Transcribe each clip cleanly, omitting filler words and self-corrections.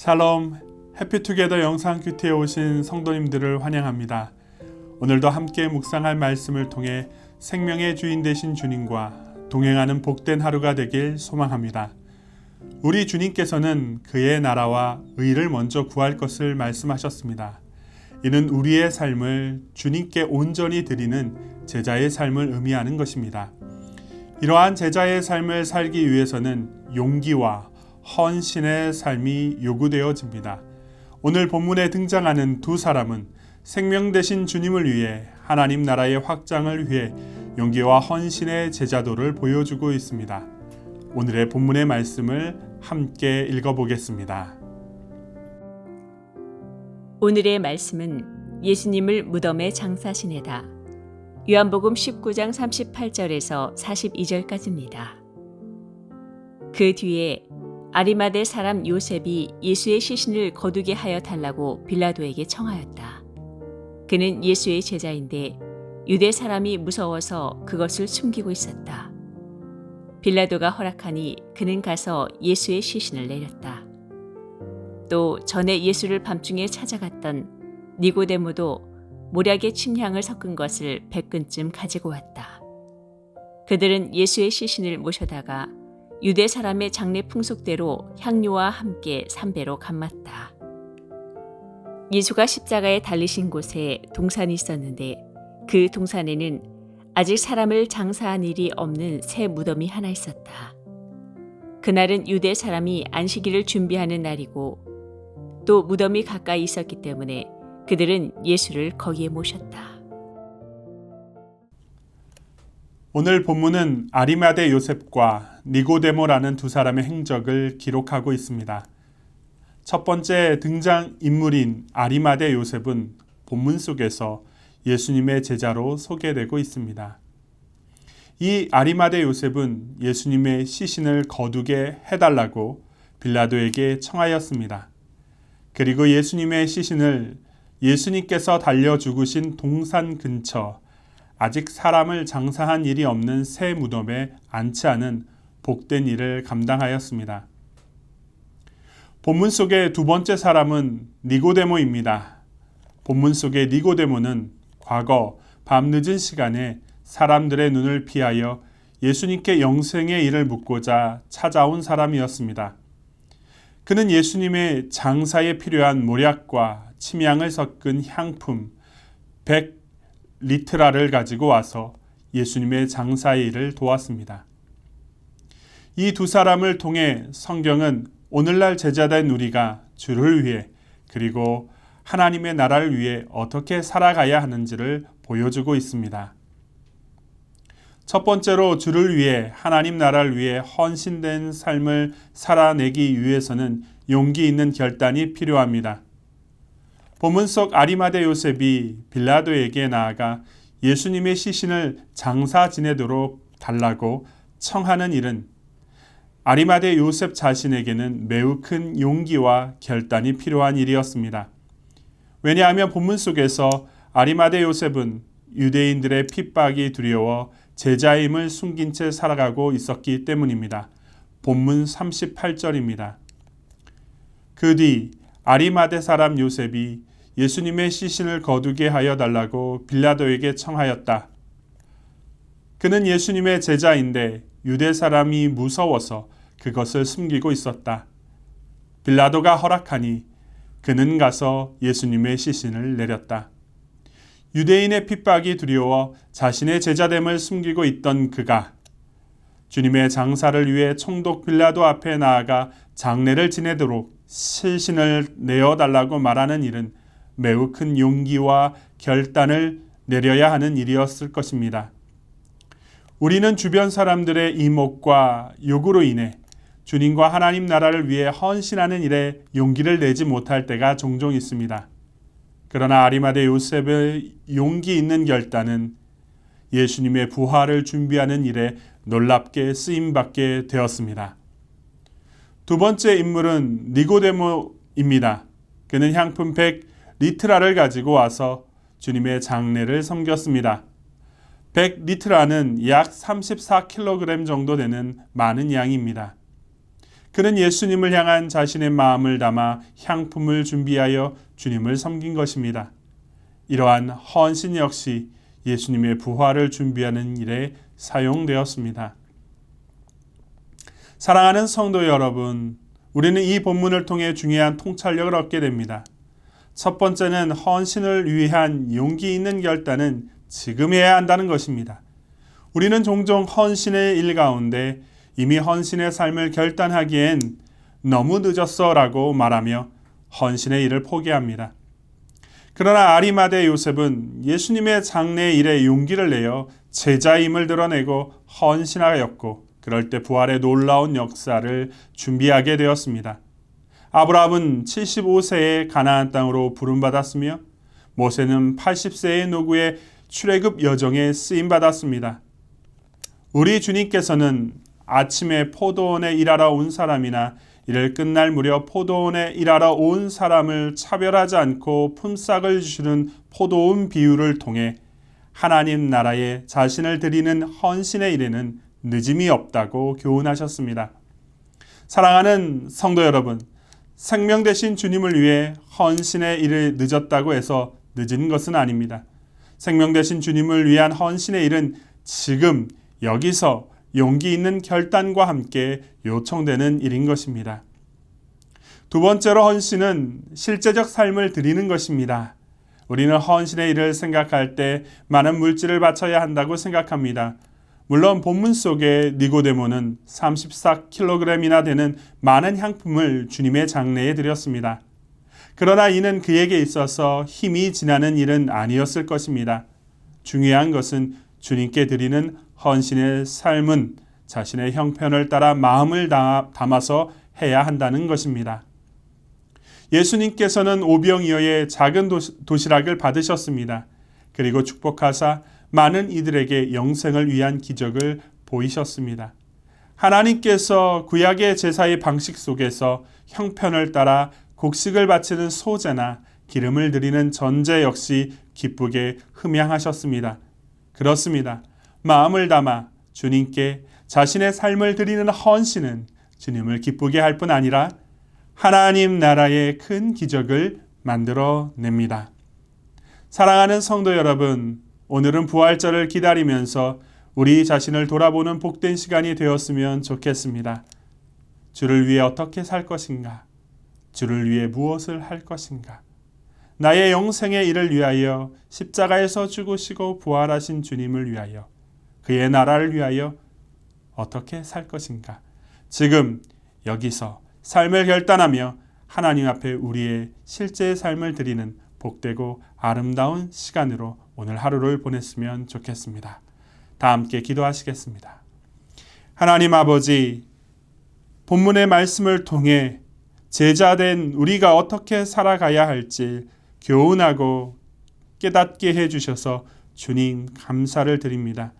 샬롬, 해피투게더 영상 큐티에 오신 성도님들을 환영합니다. 오늘도 함께 묵상할 말씀을 통해 생명의 주인 되신 주님과 동행하는 복된 하루가 되길 소망합니다. 우리 주님께서는 그의 나라와 의를 먼저 구할 것을 말씀하셨습니다. 이는 우리의 삶을 주님께 온전히 드리는 제자의 삶을 의미하는 것입니다. 이러한 제자의 삶을 살기 위해서는 용기와 헌신의 삶이 요구되어집니다. 오늘 본문에 등장하는 두 사람은 생명 되신 주님을 위해 하나님 나라의 확장을 위해 용기와 헌신의 제자도를 보여주고 있습니다. 오늘의 본문의 말씀을 함께 읽어보겠습니다. 오늘의 말씀은 예수님을 무덤에 장사시내다. 요한복음 19장 38절에서 42절까지입니다. 그 뒤에 아리마대 사람 요셉이 예수의 시신을 거두게 하여 달라고 빌라도에게 청하였다. 그는 예수의 제자인데 유대 사람이 무서워서 그것을 숨기고 있었다. 빌라도가 허락하니 그는 가서 예수의 시신을 내렸다. 또 전에 예수를 밤중에 찾아갔던 니고데모도 몰약에 침향을 섞은 것을 100근쯤 가지고 왔다. 그들은 예수의 시신을 모셔다가 유대 사람의 장례 풍속대로 향료와 함께 삼배로 감았다. 예수가 십자가에 달리신 곳에 동산이 있었는데 그 동산에는 아직 사람을 장사한 일이 없는 새 무덤이 하나 있었다. 그날은 유대 사람이 안식일을 준비하는 날이고 또 무덤이 가까이 있었기 때문에 그들은 예수를 거기에 모셨다. 오늘 본문은 아리마대 요셉과 니고데모라는 두 사람의 행적을 기록하고 있습니다. 첫 번째 등장 인물인 아리마대 요셉은 본문 속에서 예수님의 제자로 소개되고 있습니다. 이 아리마대 요셉은 예수님의 시신을 거두게 해달라고 빌라도에게 청하였습니다. 그리고 예수님의 시신을 예수님께서 달려 죽으신 동산 근처 아직 사람을 장사한 일이 없는 새 무덤에 안치하는 복된 일을 감당하였습니다. 본문 속의 두 번째 사람은 니고데모입니다. 본문 속의 니고데모는 과거 밤늦은 시간에 사람들의 눈을 피하여 예수님께 영생의 일을 묻고자 찾아온 사람이었습니다. 그는 예수님의 장사에 필요한 몰약과 침향을 섞은 향품 100리트라를 가지고 와서 예수님의 장사의 일을 도왔습니다. 이 두 사람을 통해 성경은 오늘날 제자된 우리가 주를 위해 그리고 하나님의 나라를 위해 어떻게 살아가야 하는지를 보여주고 있습니다. 첫 번째로 주를 위해 하나님 나라를 위해 헌신된 삶을 살아내기 위해서는 용기 있는 결단이 필요합니다. 본문 속 아리마대 요셉이 빌라도에게 나아가 예수님의 시신을 장사 지내도록 달라고 청하는 일은 아리마대 요셉 자신에게는 매우 큰 용기와 결단이 필요한 일이었습니다. 왜냐하면 본문 속에서 아리마대 요셉은 유대인들의 핍박이 두려워 제자임을 숨긴 채 살아가고 있었기 때문입니다. 본문 38절입니다. 그 뒤 아리마대 사람 요셉이 예수님의 시신을 거두게 하여 달라고 빌라도에게 청하였다. 그는 예수님의 제자인데 유대 사람이 무서워서 그것을 숨기고 있었다. 빌라도가 허락하니 그는 가서 예수님의 시신을 내렸다. 유대인의 핍박이 두려워 자신의 제자됨을 숨기고 있던 그가 주님의 장사를 위해 총독 빌라도 앞에 나아가 장례를 지내도록 시신을 내어달라고 말하는 일은 매우 큰 용기와 결단을 내려야 하는 일이었을 것입니다. 우리는 주변 사람들의 이목과 요구로 인해 주님과 하나님 나라를 위해 헌신하는 일에 용기를 내지 못할 때가 종종 있습니다. 그러나 아리마대 요셉의 용기 있는 결단은 예수님의 부활을 준비하는 일에 놀랍게 쓰임받게 되었습니다. 두 번째 인물은 니고데모입니다. 그는 향품 100리트라를 가지고 와서 주님의 장례를 섬겼습니다. 100리트라는 약 34kg 정도 되는 많은 양입니다. 그는 예수님을 향한 자신의 마음을 담아 향품을 준비하여 주님을 섬긴 것입니다. 이러한 헌신 역시 예수님의 부활을 준비하는 일에 사용되었습니다. 사랑하는 성도 여러분, 우리는 이 본문을 통해 중요한 통찰력을 얻게 됩니다. 첫 번째는 헌신을 위한 용기 있는 결단은 지금 해야 한다는 것입니다. 우리는 종종 헌신의 일 가운데 이미 헌신의 삶을 결단하기엔 너무 늦었어 라고 말하며 헌신의 일을 포기합니다. 그러나 아리마대 요셉은 예수님의 장례 일에 용기를 내어 제자임을 드러내고 헌신하였고, 그럴 때 부활의 놀라운 역사를 준비하게 되었습니다. 아브라함은 75세에 가나안 땅으로 부름받았으며 모세는 80세의 노구의 출애굽 여정에 쓰임받았습니다. 우리 주님께서는 아침에 포도원에 일하러 온 사람이나 일을 끝날 무렵 포도원에 일하러 온 사람을 차별하지 않고 품삯을 주시는 포도원 비유를 통해 하나님 나라에 자신을 드리는 헌신의 일에는 늦음이 없다고 교훈하셨습니다. 사랑하는 성도 여러분, 생명 되신 주님을 위해 헌신의 일을 늦었다고 해서 늦은 것은 아닙니다. 생명 되신 주님을 위한 헌신의 일은 지금 여기서 용기 있는 결단과 함께 요청되는 일인 것입니다. 두 번째로 헌신은 실제적 삶을 드리는 것입니다. 우리는 헌신의 일을 생각할 때 많은 물질을 바쳐야 한다고 생각합니다. 물론 본문 속에 니고데모는 34kg이나 되는 많은 향품을 주님의 장례에 드렸습니다. 그러나 이는 그에게 있어서 힘이 지나는 일은 아니었을 것입니다. 중요한 것은 주님께 드리는 헌신의 삶은 자신의 형편을 따라 마음을 담아서 해야 한다는 것입니다. 예수님께서는 오병이어의 작은 도시락을 받으셨습니다. 그리고 축복하사 많은 이들에게 영생을 위한 기적을 보이셨습니다. 하나님께서 구약의 제사의 방식 속에서 형편을 따라 곡식을 바치는 소제나 기름을 드리는 전제 역시 기쁘게 흠양하셨습니다. 그렇습니다. 마음을 담아 주님께 자신의 삶을 드리는 헌신은 주님을 기쁘게 할 뿐 아니라 하나님 나라의 큰 기적을 만들어냅니다. 사랑하는 성도 여러분, 오늘은 부활절을 기다리면서 우리 자신을 돌아보는 복된 시간이 되었으면 좋겠습니다. 주를 위해 어떻게 살 것인가? 주를 위해 무엇을 할 것인가? 나의 영생의 일을 위하여 십자가에서 죽으시고 부활하신 주님을 위하여, 그의 나라를 위하여 어떻게 살 것인가? 지금 여기서 삶을 결단하며 하나님 앞에 우리의 실제의 삶을 드리는 복되고 아름다운 시간으로 오늘 하루를 보냈으면 좋겠습니다. 다 함께 기도하시겠습니다. 하나님 아버지, 본문의 말씀을 통해 제자된 우리가 어떻게 살아가야 할지 교훈하고 깨닫게 해주셔서 주님 감사를 드립니다.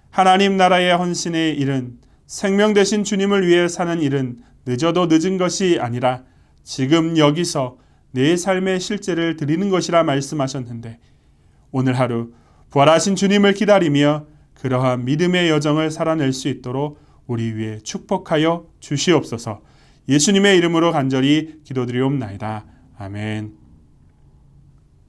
하나님 나라의 헌신의 일은, 생명 되신 주님을 위해 사는 일은 늦어도 늦은 것이 아니라 지금 여기서 내 삶의 실제를 드리는 것이라 말씀하셨는데, 오늘 하루 부활하신 주님을 기다리며 그러한 믿음의 여정을 살아낼 수 있도록 우리 위에 축복하여 주시옵소서. 예수님의 이름으로 간절히 기도드리옵나이다. 아멘.